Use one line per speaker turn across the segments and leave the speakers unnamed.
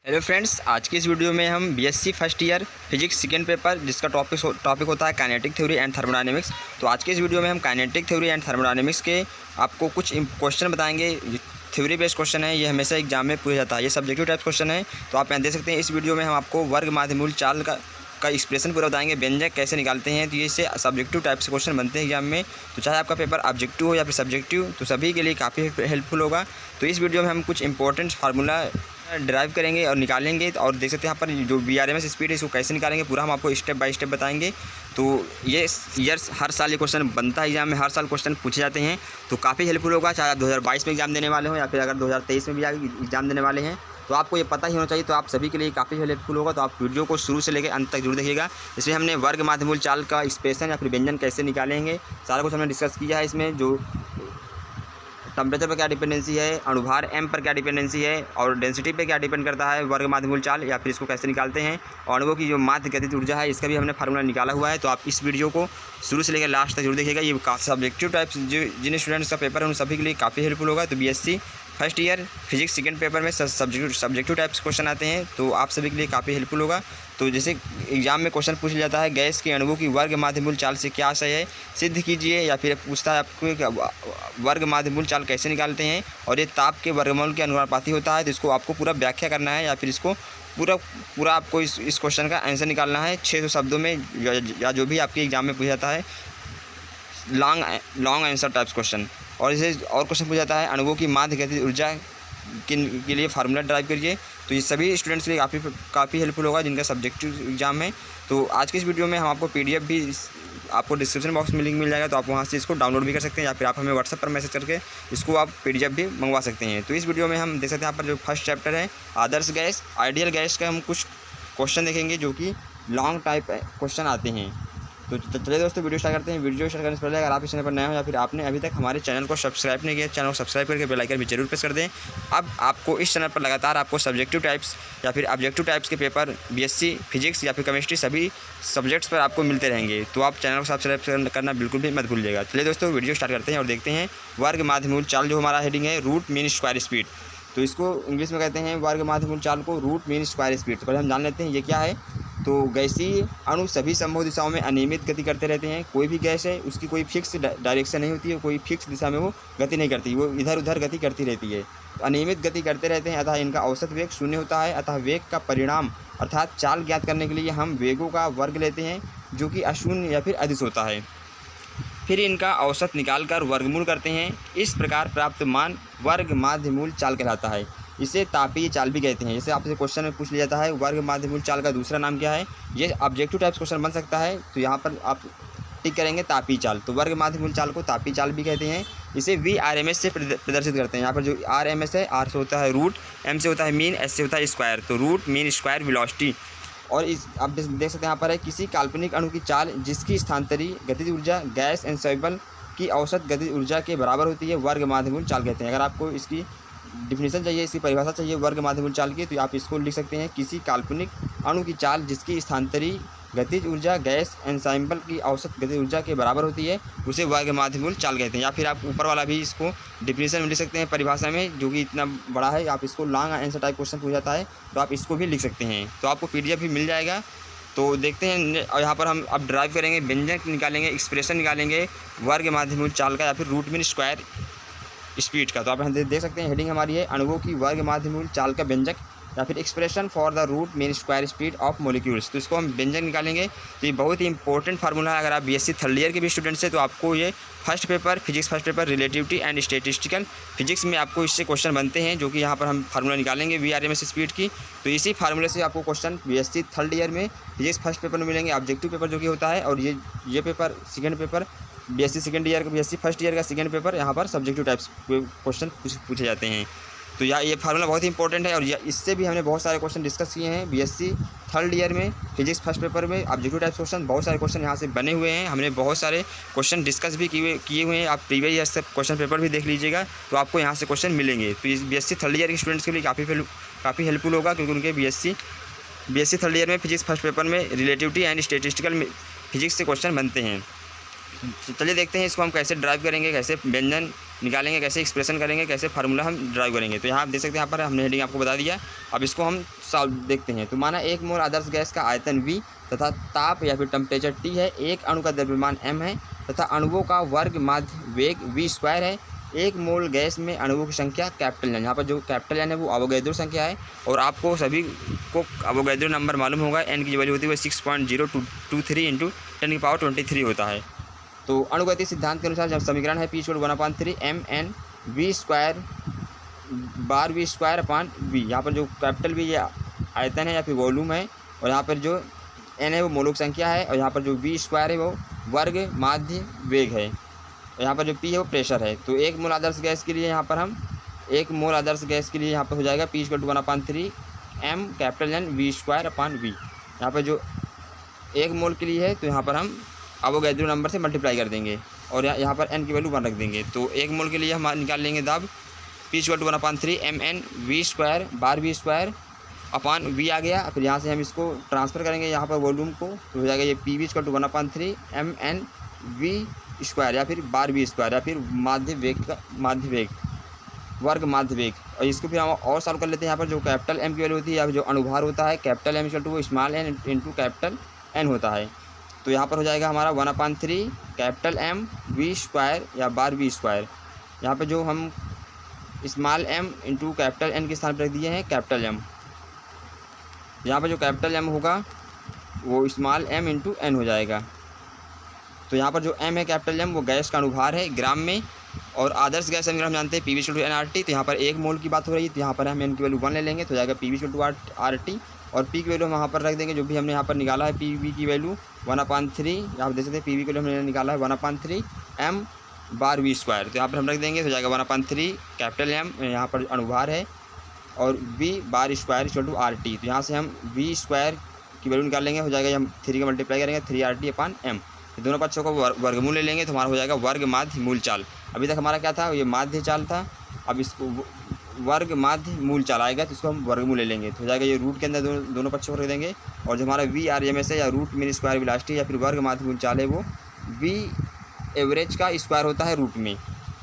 Hello friends, आज की इस वीडियो में हम BSc first year physics second paper जिसका टॉपिक होता है काइनेटिक थ्योरी एंड थर्मोडायनेमिक्स। तो आज के इस वीडियो में हम काइनेटिक थ्योरी एंड थर्मोडायनेमिक्स के आपको कुछ क्वेश्चन बताएंगे। थ्योरी बेस्ड क्वेश्चन है, ये हमेशा एग्जाम में पूछा जाता है, ये सब्जेक्टिव टाइप क्वेश्चन है। तो आप यहाँ देख सकते हैं इस वीडियो में हम आपको वर्ग माध्यमूल चाल का एक्सप्रेशन पूरा बताएंगे, व्यंजक कैसे निकालते हैं। तो ये से सब्जेक्टिव टाइप से क्वेश्चन बनते हैं एग्जाम में। तो चाहे आपका पेपर ऑब्जेक्टिव हो या फिर सब्जेक्टिव, तो सभी के लिए काफ़ी हेल्पफुल होगा। तो इस वीडियो में हम कुछ इंपॉर्टेंट फार्मूला ड्राइव करेंगे और निकालेंगे। और देख सकते हैं यहाँ पर जो VRMS स्पीड है इसको कैसे निकालेंगे, पूरा हम आपको स्टेप बाय स्टेप बताएंगे। तो ये हर साल ये क्वेश्चन बनता है एग्जाम में, हर साल क्वेश्चन पूछे जाते हैं। तो काफ़ी हेल्पफुल होगा, चाहे आप 2022 में एग्जाम देने वाले हो या फिर अगर 2023 में भी एग्जाम देने वाले हैं तो आपको ये पता ही होना चाहिए। तो आप सभी के लिए काफ़ी हेल्पफुल होगा। तो आप वीडियो को शुरू से लेकर अंत तक जरूर देखिएगा। इसमें हमने वर्ग माध्यमूल चाल का एक्सप्रेशन या फिर व्यंजन कैसे निकालेंगे सारा कुछ हमने डिस्कस किया है। इसमें जो टेम्परेचर पर क्या डिपेंडेंसी है, अणुभार m पर क्या डिपेंडेंसी है और डेंसिटी पे क्या डिपेंड करता है वर्ग माध्यमूल चाल, या फिर इसको कैसे निकालते हैं। और अणुओं की जो माध्य गतिज ऊर्जा है इसका भी हमने फार्मूला निकाला हुआ है। तो आप इस वीडियो को शुरू से लेकर लास्ट तक जरूर देखिएगा। ये सब्जेक्टिव टाइप्स जिन स्टूडेंट्स का पेपर है उन सभी के लिए काफ़ी हेल्पफुल होगा। तो BSc first year physics second paper में सब्जेक्टिव टाइप्स क्वेश्चन आते हैं, तो आप सभी के लिए काफ़ी हेल्पफुल होगा। तो जैसे एग्जाम में क्वेश्चन पूछ जाता है गैस के अणुओं की वर्ग माध्यमूल चाल से क्या आशय है, सिद्ध कीजिए। या फिर पूछता है आपको वर्ग माध्यमूल चाल कैसे निकालते हैं और ये ताप के वर्गमूल के अनुपाती होता है। तो इसको आपको पूरा व्याख्या करना है या फिर इसको पूरा आपको इस क्वेश्चन का आंसर निकालना है 600 शब्दों में, या जो भी आपके एग्जाम में पूछा जाता है लॉन्ग आंसर टाइप्स क्वेश्चन। और इसे और क्वेश्चन पूछा जाता है अणुओं की माध्य गतिज ऊर्जा के लिए फार्मूला ड्राइव करिए। तो ये सभी स्टूडेंट्स के लिए काफ़ी हेल्पफुल होगा जिनका सब्जेक्टिव एग्जाम है। तो आज की इस वीडियो में हम आपको PDF भी आपको डिस्क्रिप्शन बॉक्स में लिंक मिल जाएगा, तो आप वहाँ से इसको डाउनलोड भी कर सकते हैं या फिर आप हमें व्हाट्सएप पर मैसेज करके इसको आप PDF भी मंगवा सकते हैं। तो इस वीडियो में हम देख सकते हैं यहाँ पर जो फर्स्ट चैप्टर है आदर्श गैस आइडियल गैस का हम कुछ क्वेश्चन देखेंगे जो कि लॉन्ग टाइप क्वेश्चन आते हैं। तो चलिए दोस्तों वीडियो स्टार्ट करते हैं। वीडियो स्टार्ट करने से पहले अगर आप इस चैनल पर नए हो या फिर आपने अभी तक हमारे चैनल को सब्सक्राइब नहीं किया, चैनल को सब्सक्राइब करके बेल आइकन भी जरूर प्रेस कर दें। अब आपको इस चैनल पर लगातार आपको सब्जेक्टिव टाइप्स या फिर ऑब्जेक्टिव टाइप्स के पेपर BSc फिजिक्स या फिर केमिस्ट्री सभी सब्जेक्ट्स पर आपको मिलते रहेंगे। तो आप चैनल को सब्सक्राइब करना बिल्कुल भी मत भूलिएगा। चलिए दोस्तों वीडियो स्टार्ट करते हैं और देखते हैं वर्ग माध्यमूल चाल। जो हमारा हेडिंग है रूट मीन स्क्वायर स्पीड, तो इसको इंग्लिश में कहते हैं वर्ग माध्यमूल चाल को रूट मीन स्क्वायर स्पीड। तो पहले हम जान लेते हैं ये क्या है। तो गैसीय अणु सभी संभव दिशाओं में अनियमित गति करते रहते हैं। कोई भी गैस है उसकी कोई फिक्स डायरेक्शन नहीं होती है, कोई फिक्स दिशा में वो गति नहीं करती, वो इधर उधर गति करती रहती है। तो अनियमित गति करते रहते हैं, अतः इनका औसत वेग शून्य होता है। अतः वेग का परिणाम अर्थात चाल ज्ञात करने के लिए हम वेगों का वर्ग लेते हैं जो कि अशून्य या फिर अदिश होता है। फिर इनका औसत निकालकर वर्गमूल करते हैं। इस प्रकार प्राप्त मान वर्ग माध्यमूल चाल कहलाता है। इसे तापीय चाल भी कहते हैं। जैसे आपसे क्वेश्चन में पूछ लिया जाता है वर्ग माध्यमूल चाल का दूसरा नाम क्या है, ये ऑब्जेक्टिव टाइप्स क्वेश्चन बन सकता है। तो यहाँ पर आप टिक करेंगे तापीय चाल। तो वर्ग माध्यमूल चाल को तापीय चाल भी कहते हैं। इसे VRMS से प्रदर्शित करते हैं। यहाँ पर जो RMS है, R से होता है रूट, M से होता है मीन, S से होता है स्क्वायर। तो रूट मीन स्क्वायर वेलोसिटी। और इस आप देख सकते हैं यहाँ पर है किसी काल्पनिक अणु की चाल जिसकी स्थानांतरी गतिज ऊर्जा गैस एनसेम्बल की औसत गतिज ऊर्जा के बराबर होती है वर्ग माध्यमूल चाल कहते हैं। अगर आपको इसकी डिफिनीशन चाहिए, इसकी परिभाषा चाहिए वर्ग माध्यमूल चाल की, तो आप इसको लिख सकते हैं किसी काल्पनिक अणु की चाल जिसकी स्थानांतरी गतिज ऊर्जा गैस एनसेम्बल की औसत गतिज ऊर्जा के बराबर होती है उसे वर्ग माध्यमूल चाल कहते हैं। या फिर आप ऊपर वाला भी इसको डिफिनीशन में लिख सकते हैं परिभाषा में, जो कि इतना बड़ा है। आप इसको लॉन्ग आंसर टाइप क्वेश्चन पूछ जाता है तो आप इसको भी लिख सकते हैं। तो आपको PDF भी मिल जाएगा। तो देखते हैं, और यहाँ पर हम अब ड्राइव करेंगे, व्यंजक निकालेंगे, एक्सप्रेशन निकालेंगे वर्ग माध्यमूल चाल का या फिर रूट मीन स्क्वायर स्पीड का। तो आप यहाँ देख सकते हैं हेडिंग हमारी है अणुओं की वर्ग माध्यमूल चाल का व्यंजक या फिर expression for the root mean square speed of molecules. तो इसको हम व्यंजक निकालेंगे। तो ये बहुत ही इंपॉर्टेंट फार्मूला है। अगर आप BSc थर्ड ईयर के भी स्टूडेंट्स हैं तो आपको ये first paper physics first paper relativity and statistical physics में आपको इससे क्वेश्चन बनते हैं, जो कि यहाँ पर हम फार्मूला निकालेंगे VRMS स्पीड की। तो इसी फार्मूले से आपको क्वेश्चन BSc थर्ड ईयर में फिजिक्स फर्स्ट पेपर में मिलेंगे, ऑब्जेक्टिव पेपर जो कि होता है। और ये paper second paper BSc second year का, BSc फर्स्ट ईयर का सेकेंड पेपर, यहाँ पर सब्जेक्टिव टाइप्स क्वेश्चन पूछे जाते हैं। तो ये फार्मूला बहुत ही इंपॉर्टेंट है और इससे भी हमने बहुत सारे क्वेश्चन डिस्कस किए हैं BSc थर्ड ईयर में फिजिक्स फर्स्ट पेपर में ऑब्जेक्टिव टाइप्स क्वेश्चन। बहुत सारे क्वेश्चन यहाँ से बने हुए हैं, हमने बहुत सारे क्वेश्चन डिस्कस भी किए हुए हैं। आप प्रीवियस ईयर से क्वेश्चन पेपर भी देख लीजिएगा, तो आपको यहाँ से क्वेश्चन मिलेंगे। तो इस BSc थर्ड ईयर के स्टूडेंट्स के लिए काफ़ी हेल्पफुल होगा, क्योंकि उनके BSc थर्ड ईयर में फिजिक्स फर्स्ट पेपर में रिलेटिविटी एंड स्टैटिस्टिकल फिजिक्स से क्वेश्चन बनते हैं। चलिए देखते हैं इसको हम कैसे ड्राइव करेंगे, कैसे व्यंजन निकालेंगे, कैसे एक्सप्रेशन करेंगे, कैसे फार्मूला हम ड्राइव करेंगे। तो यहाँ आप देख सकते हैं, यहाँ पर हमने हेडिंग आपको बता दिया। अब इसको हम सॉल्व देखते हैं। तो माना 1 मोल आदर्श गैस का आयतन V तथा ताप या फिर टेम्परेचर T है, एक अणु का द्रव्यमान m है तथा अणुओं का वर्ग माध्य वेग v² है। 1 मोल गैस में अणुओं की संख्या कैपिटल N, यहाँ पर जो कैपिटल N है वो अवोगैड्रो संख्या है, और आपको सभी को अवोगैड्रो नंबर मालूम होगा। n की जो वैल्यू होती है वो 6.023 × 10⁻23 होता है। तो अणुगति सिद्धांत के अनुसार जब समीकरण है P = 1/3 mn v² बार v²/v, यहाँ पर जो कैपिटल V ये आयतन है या फिर वॉल्यूम है, और यहाँ पर जो n है वो मोलों की संख्या है, और यहाँ पर जो v² है वो वर्ग माध्य वेग है, और यहाँ पर जो P है वो प्रेशर है। तो 1 मोल आदर्श गैस के लिए यहाँ पर हम 1 मोल आदर्श गैस के लिए यहाँ पर हो जाएगा P = 1/3 m capital N v²/v। यहाँ पर जो 1 मोल के लिए है तो यहाँ पर हम अवोगैड्रो नंबर से मल्टीप्लाई कर देंगे, और यहाँ पर n की वैल्यू 1 रख देंगे। तो 1 मोल के लिए हम निकाल लेंगे दाब P = 1/3 mn v² बार v² आ गया। फिर यहाँ से हम इसको ट्रांसफ़र करेंगे यहाँ पर वॉल्यूम को, तो हो जाएगा ये P = 1/3 mn v² या फिर बार v² या फिर माध्य वेग वर्ग माध्य वेग। और इसको फिर हम और सॉल्व कर लेते हैं। यहाँ पर जो कैपिटल M की वैल्यू होती है या फिर जो अणुभार होता है कैपिटल M = वो स्मॉल n × कैपिटल N होता है। तो यहाँ पर हो जाएगा हमारा 1/3 कैपिटल M v² या बार v²। यहाँ पर जो हम स्मॉल m × कैपिटल N के स्थान पर रख दिए हैं कैपिटल M। यहाँ पर जो कैपिटल M होगा वो स्मॉल m × n हो जाएगा। तो यहाँ पर जो m है कैपिटल M वो गैस का अणुभार है ग्राम में, और आदर्श गैस समीकरण हम जानते हैं P = nRT। तो यहाँ पर 1 मोल की बात हो रही है, तो यहाँ पर हम n की वैल्यू 1 ले लेंगे, तो हो जाएगा P = RT, और P की वैल्यू हम वहाँ पर रख देंगे जो भी हमने यहाँ पर निकाला है। PV की वैल्यू 1/3, यहाँ पर देख सकते हैं PV की वैल्यू हमने निकाला है 1/3 m बार v²। तो यहाँ पर हम रख देंगे, तो हो जाएगा 1/3 कैपिटल M यहाँ पर अणुभार है, और v बार² = RT। तो यहाँ से हम v² की वैल्यू निकाल लेंगे, हो जाएगा हम 3 का मल्टीप्लाई करेंगे 3RT/m। दोनों पक्षों को वर्गमूल ले लेंगे, तो हमारा हो जाएगा वर्ग माध्य मूल चाल। अभी तक हमारा क्या था, ये माध्य चाल था, अब इसको वर्ग माध्य मूल चाल आएगा, तो इसको हम वर्गमूल ले लेंगे, तो हो जाएगा ये रूट के अंदर दोनों पक्षों को रख देंगे। और जो हमारा VRMS है या रूट मीन स्क्वायर वेलोसिटी या फिर वर्ग माध्य मूल चाल है वो V एवरेज का स्क्वायर होता है रूट में।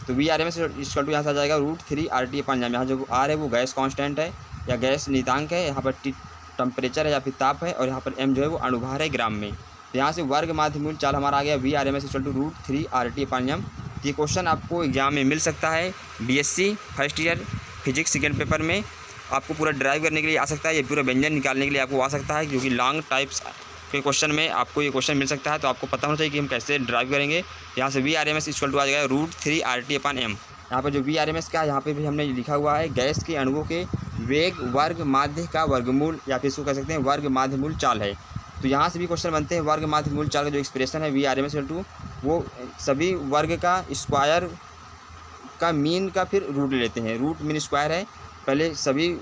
तो VRMS = यहाँ से आ जाएगा √3RT/m। यहाँ जो R है वो गैस कांस्टेंट है या गैस नियतांक है, यहाँ पर T टेम्परेचर है या फिर ताप है, और यहाँ पर M जो है वो अणुभार है ग्राम में। तो यहाँ से वर्ग माध्य मूल चाल हमारा आ गया VRMS = √3RT/m। ये क्वेश्चन आपको एग्जाम में मिल सकता है BSc first year physics second paper में, आपको पूरा ड्राइव करने के लिए आ सकता है, ये पूरा व्यंजन निकालने के लिए आपको आ सकता है, क्योंकि लॉन्ग टाइप्स के क्वेश्चन में आपको ये क्वेश्चन मिल सकता है। तो आपको पता होना चाहिए कि हम कैसे ड्राइव करेंगे। यहाँ से VRMS = आ जाएगा √3RT/m। यहाँ पर जो VRMS का यहाँ पे भी हमने लिखा हुआ है गैस के अणुओं के वेग वर्ग माध्य का वर्गमूल, या फिर इसको कह सकते हैं वर्ग माध्य मूल चाल है। तो यहाँ से भी क्वेश्चन बनते हैं। वर्ग माध्य मूल चाल का जो एक्सप्रेशन है VRMS = वो सभी वर्ग का स्क्वायर का मीन का फिर रूट ले लेते हैं। रूट मीन स्क्वायर है, पहले सभी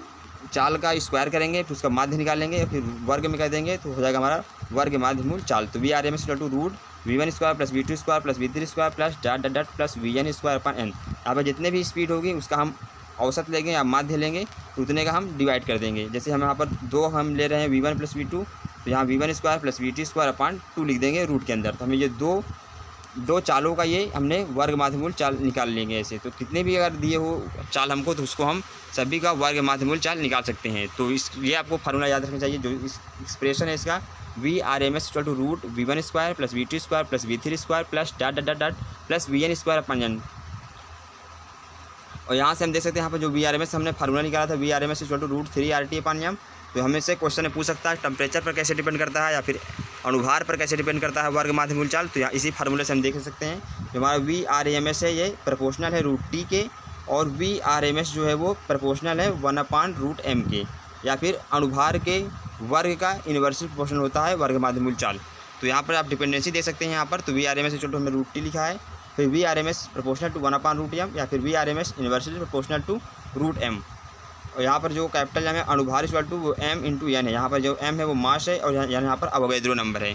चाल का स्क्वायर करेंगे, फिर उसका माध्य निकालेंगे, फिर वर्ग में कर देंगे, तो हो जाएगा हमारा वर्ग माध्य मूल चाल। तो VRMS = √V1² + V2² + V3² + VN²/n। यहाँ पर जितने भी स्पीड होगी उसका हम औसत लेंगे या माध्य लेंगे, तो उतने का हम डिवाइड कर देंगे। जैसे हम यहाँ पर 2 हम ले रहे हैं V1 + V2, तो यहाँ V1² + V2² लिख देंगे रूट के अंदर। तो हमें ये दो चालों का ये हमने वर्ग माध्य मूल चाल निकाल लेंगे ऐसे। तो कितने भी अगर दिए हो चाल हमको, तो उसको हम सभी का वर्ग माध्य मूल चाल निकाल सकते हैं। तो ये आपको फार्मूला याद रखना चाहिए। जो इस एक्सप्रेशन है इसका VRMS = √V1² + V2² + V3² + VN²/n। और यहाँ से हम देख सकते हैं, यहाँ पर जो VRMS हमने फार्मूला निकाला था VRMS = √3RT/m। तो हमें से क्वेश्चन पूछ सकता है टेम्परेचर पर कैसे डिपेंड करता है या फिर अणुभार पर कैसे डिपेंड करता है वर्ग माध्य मूल चाल। तो यहाँ इसी फार्मूले से हम देख सकते हैं जो हमारा VRMS है ये प्रोपोर्शनल है √T के, और VRMS जो है वो प्रोपोर्शनल है 1/√m के, या फिर अणुभार के वर्ग का इन्वर्सल प्रोपोर्शनल होता है वर्ग माध्य मूल चाल। तो यहाँ पर आप डिपेंडेंसी देख सकते हैं। यहाँ पर तो VRMS = हमने √T लिखा है, फिर VRMS प्रोपोर्शनल टू 1/√m या फिर VRMS inversely proportional to √m। और यहाँ पर जो कैपिटल M है अणुभार = वो m × n है। यहाँ पर जो m है वो मास है, और यहाँ पर अवोगैड्रो नंबर है।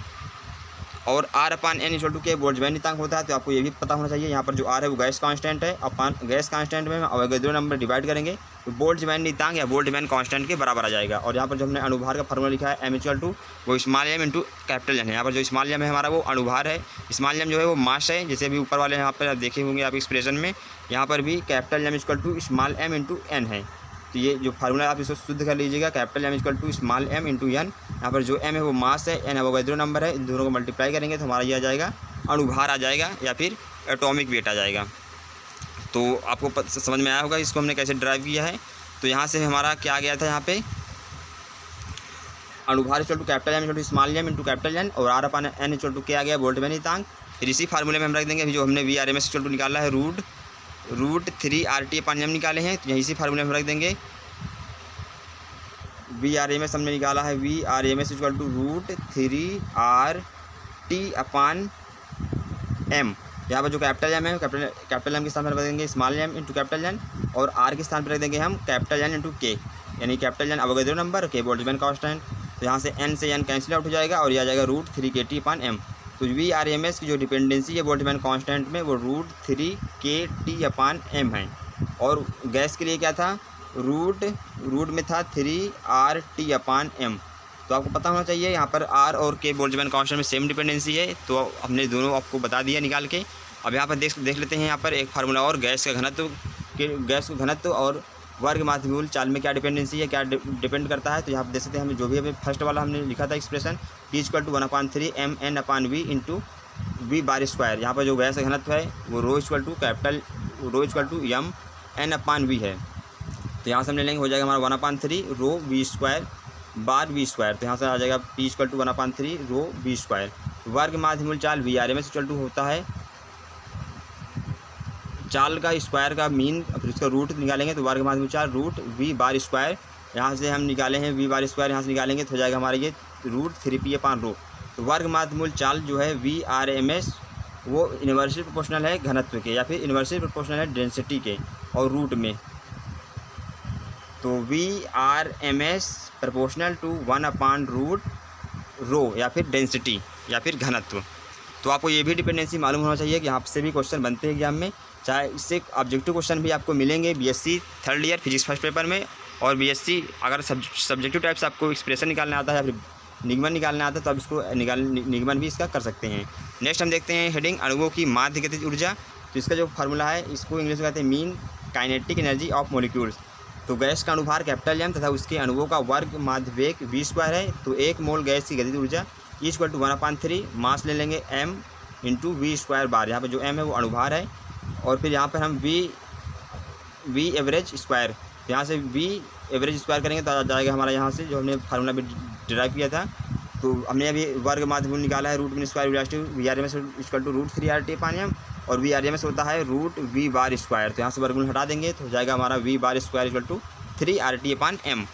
और R upon N equal to K Boltzmann नियतांक होता है। तो आपको ये भी पता होना चाहिए, यहाँ पर जो R है वो गैस कांस्टेंट है, अपान गैस कांस्टेंट में अवोगाद्रो नंबर डिवाइड करेंगे तो बोल्ट्जमैन नियतांक या बोल्ट्जमैन कांस्टेंट के बराबर आ जाएगा। और यहाँ पर जो हमने अणुभार का फार्मूला लिखा है M इक्वल टू वो small m into capital N है। यहाँ पर जो स्मॉल m है हमारा वो अणुभार है, स्मॉल m जो है वो मास है, जैसे अभी ऊपर वाले यहाँ पर आप देखे होंगे आप एक्सप्रेशन में, यहाँ पर भी capital M equal to small m into N है। तो ये जो फार्मूला आप इसको शुद्ध कर लीजिएगा, capital M equal to small m into N। यहाँ पर जो M है वो मास है, N अवोगाद्रो नंबर है, इन दोनों को मल्टीप्लाई करेंगे तो हमारा ये आ जाएगा अणुभार आ जाएगा या फिर एटॉमिक वेट आ जाएगा। तो आपको समझ में आया होगा इसको हमने कैसे ड्राइव किया है। तो यहाँ से हमारा क्या आ गया था, यहाँ पे अणुभार equal to capital M equal to small m into capital N और R upon N equal to क्या आ गया बोल्ट्जमैन नियतांक। फिर इसी फार्मूले में हम रख देंगे अभी जो हमने VRMS इक्वल टू निकाला है रूट 3 RT अपान M निकाले हैं, तो यहीं से फार्मूले में रख देंगे VRMS हमने निकाला है VRMS equal to root 3 RT upon M। यहाँ पर जो कैपिटल M है कैपिटल M के स्थान पर रख देंगे small m into capital N और R के स्थान पर रख देंगे हम कैपिटल N इंटू K, यानी capital N Avogadro number, K Boltzmann constant. तो यहाँ से N से N कैंसिल आउट हो जाएगा और यह आ जाएगा रूट 3 KT अपान M। तो VRMS की जो डिपेंडेंसी है बोल्ट्जमैन कांस्टेंट में वो रूट 3 KT अपान M है। और गैस के लिए क्या था, रूट में था 3 RT अपान M। तो आपको पता होना चाहिए यहाँ पर R और K बोल्ट्जमैन कांस्टेंट में सेम डिपेंडेंसी है, तो हमने दोनों आपको बता दिया निकाल के। अब यहाँ पर देख लेते हैं यहाँ पर एक फार्मूला और, गैस का घनत्व और वर्ग माध्यमूल चाल में क्या डिपेंडेंसी है, क्या डिपेंड करता है। तो यहाँ पर देख सकते हैं हमें जो भी हमें फर्स्ट वाला हमने लिखा था expression P equal to 1/3 mn upon V into V bar square. यहाँ पर जो गैस का घनत्व है वो rho equal to m n upon V है। तो यहाँ से हम ले लेंगे, हो जाएगा हमारा 1/3 rho V square bar V square. तो यहाँ से आ जाएगा P equal to 1/3 rho V square. वर्ग माध्यमूल चाल VRMS इक्वल टू होता है चाल का स्क्वायर का मीन, फिर उसका रूट निकालेंगे तो वर्ग माध्यमूल चाल रूट V बार स्क्वायर। यहाँ से हम निकाले हैं V बार स्क्वायर, यहाँ से निकालेंगे तो हो जाएगा हमारा ये रूट 3P अपान रो। तो वर्ग माध्यमूल चाल जो है VRMS वो इन्वर्सली प्रोपोर्शनल है घनत्व के या फिर इन्वर्सली प्रोपोर्शनल है डेंसिटी के और रूट में। तो VRMS प्रोपोर्शनल टू 1/रूट रो या फिर डेंसिटी या फिर घनत्व। तो आपको ये भी डिपेंडेंसी मालूम होना चाहिए कि यहाँ से भी क्वेश्चन बनते हैं एग्जाम में, चाहे इससे ऑब्जेक्टिव क्वेश्चन भी आपको मिलेंगे BSc third year physics first paper में। और BSc अगर सब्जेक्टिव टाइप से आपको एक्सप्रेशन निकालना आता है या फिर निगमन निकालना आता है तो आप इसको निगमन भी इसका कर सकते हैं। नेक्स्ट हम देखते हैं हेडिंग अणुओं की माध्य गतिज ऊर्जा। तो इसका जो फार्मूला है इसको इंग्लिश में कहते हैं mean kinetic energy of molecules. तो गैस का अणुभार कैपिटल M तथा उसके अणुओं का वर्ग माध्य वेग V स्क्वायर है। तो 1 मोल गैस की गतिज ऊर्जा इक्वल टू 1/3 मास ले लेंगे m इंटू V स्क्वायर बार। यहाँ पर जो m है वो अणुभार है और फिर यहाँ पर हम V एवरेज स्क्वायर, तो यहाँ से V एवरेज स्क्वायर करेंगे तो आ जाएगा हमारा यहाँ से जो हमने फार्मूला भी डिराइव किया था। तो हमने अभी वर्ग माध्यमूल निकाला है root mean square VRMS equal to root 3 RT upon M और VRMS होता है रूट V बार स्क्वायर। तो यहाँ से वर्गमूल हटा देंगे तो हो जाएगा हमारा V bar square equal to 3 RT upon M।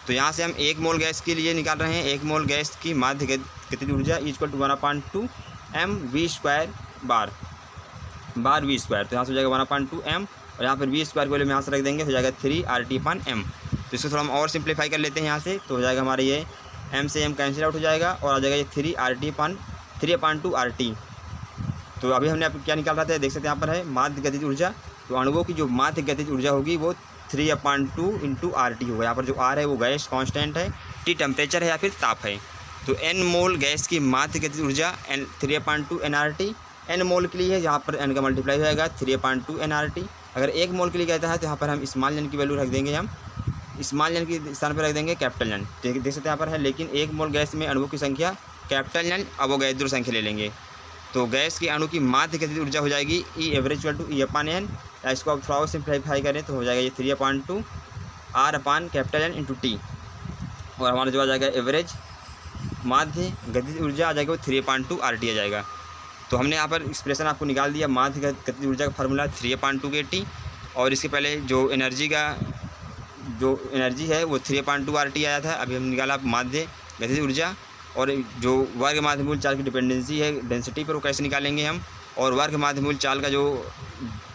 तो यहाँ से हम 1 मोल गैस के लिए निकाल रहे हैं, 1 मोल गैस की माध्य गतिज ऊर्जा equal to 1/2 m V square bar V square. तो यहाँ से हो जाएगा 1/2 m और यहाँ पर V स्क्वायर को यहाँ से रख देंगे, हो जाएगा 3 RT अपान M। तो इसको थोड़ा हम और सिंप्लीफाई कर लेते हैं यहाँ से, तो हो जाएगा हमारे ये m से m कैंसिल आउट हो जाएगा और आ जाएगा ये 3/2 RT। तो अभी हमने क्या निकाल रहा था देख सकते हैं यहाँ पर है माध्य गतिज ऊर्जा। तो अणुओं की जो माध्य गतिज ऊर्जा होगी वो 3/2 इंटू RT होगा। यहाँ पर जो R है वो गैस कांस्टेंट है, T टेम्परेचर है या फिर ताप है। तो n मोल गैस की माध्य गतिज ऊर्जा 3/2 nRT n मोल के लिए है, यहाँ पर n का मल्टीप्लाई हो जाएगा 3/2 nRT। अगर 1 मोल के लिए कहता है तो यहाँ पर हम स्मॉल n की वैल्यू रख देंगे, हम स्मॉल n के स्थान पर रख देंगे कैपिटल N। देख सकते हैं यहाँ पर है, लेकिन 1 मोल गैस में अणुओं की संख्या कैपिटल N अवोगाद्रो संख्या ले लेंगे। तो गैस की अणु की माध्य गतिज ऊर्जा हो जाएगी E average equal to E upon N। इसको आप थोड़ा और सिंप्लीफाई करें तो हो जाएगा ये 3/2 R अपान कैपिटल N इंटू T और हमारा जो आ जाएगा एवरेज माध्य गतिज ऊर्जा आ जाएगा वो 3/2 RT आ जाएगा। तो हमने यहाँ पर एक्सप्रेशन आपको निकाल दिया, माध्य गतिज ऊर्जा का फार्मूला 3/2 KT और इसके पहले जो एनर्जी है वो 3/2 RT आया था। अभी हम निकाला माध्य गतिज ऊर्जा और जो वर्ग माध्यमूल चाल की डिपेंडेंसी है डेंसिटी पर वो कैसे निकालेंगे हम, और वर्ग माध्यमूल चाल का जो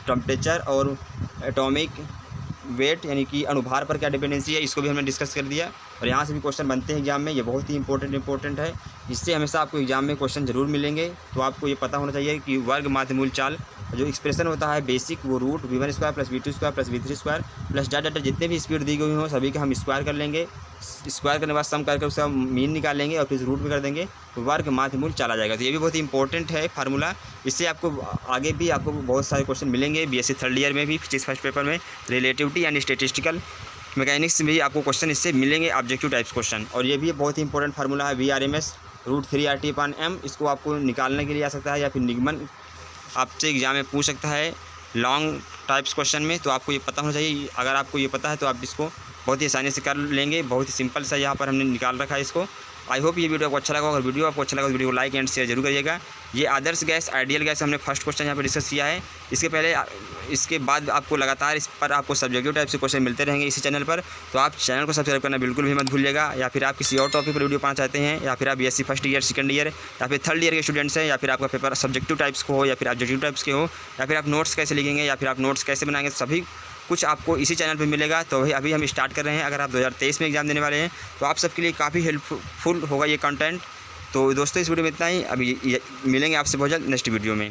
टेम्परेचर और एटॉमिक वेट यानी कि अनुभार पर क्या डिपेंडेंसी है, इसको भी हमने डिस्कस कर दिया। और यहाँ से भी क्वेश्चन बनते हैं एग्जाम में, ये बहुत ही इंपॉर्टेंट है। इससे हमेशा आपको एग्जाम में क्वेश्चन जरूर मिलेंगे। तो आपको ये पता होना चाहिए कि वर्ग माध्यमूल चाल जो एक्सप्रेशन होता है बेसिक, वो root v1 square plus v2 square plus v3 square plus डाटा जितने भी स्पीड दी गई हो सभी का हम स्क्वायर कर लेंगे। स्क्वायर करने के बाद सम करके उसका मीन निकाल लेंगे और फिर रूट में कर देंगे तो वर्ग माध्यमूल चाल आ जाएगा। तो ये भी बहुत ही इंपॉर्टेंट है फार्मूला। इससे आपको आगे भी आपको बहुत सारे क्वेश्चन मिलेंगे। बीएससी थर्ड ईयर में भी फिजिक्स फर्स्ट पेपर में रिलेटिविटी एंड स्टैटिस्टिकल मैकेनिक्स में भी आपको क्वेश्चन इससे मिलेंगे, ऑब्जेक्टिव टाइप्स क्वेश्चन। और ये भी बहुत ही इंपॉर्टेंट फार्मूला है VRMS √3RT/m। इसको आपको निकालने के लिए आ सकता है या फिर निगमन आपसे एग्जाम में पूछ सकता है लॉन्ग टाइप्स क्वेश्चन में। तो आपको ये पता होना चाहिए। अगर आपको ये पता है तो आप इसको बहुत ही आसानी से कर लेंगे। बहुत ही सिंपल सा यहाँ पर हमने निकाल रखा है इसको। आई होप ये वीडियो आपको अच्छा लगा। अगर वीडियो आपको अच्छा लगा तो वीडियो को लाइक एंड शेयर जरूर करिएगा। ये आदर्श गैस आइडियल गैस हमने फर्स्ट क्वेश्चन यहाँ पर डिस्कस किया है। इसके बाद आपको लगातार इस पर आपको सब्जेक्टिव टाइप से क्वेश्चन मिलते रहेंगे इसी चैनल पर। तो आप चैनल को सब्सक्राइब करना बिल्कुल भी मत भूलिएगा। या फिर आप किसी और टॉपिक पर वीडियो पाना चाहते हैं, या फिर आप BSc first year second year या फिर थर्ड ईयर के स्टूडेंट्स हैं, या फिर आपका पेपर सब्जेक्टिव टाइप्स को हो या फिर ऑब्जेक्टिव टाइप्स के हो, या फिर आप नोट्स कैसे लिखेंगे या फिर आप नोट्स कैसे बनाएंगे, सभी कुछ आपको इसी चैनल पे मिलेगा। तो अभी हम स्टार्ट कर रहे हैं। अगर आप 2023 में एग्ज़ाम देने वाले हैं तो आप सबके लिए काफ़ी हेल्पफुल होगा ये कंटेंट। तो दोस्तों इस वीडियो में इतना ही। अभी मिलेंगे आपसे बहुत जल्द नेक्स्ट वीडियो में।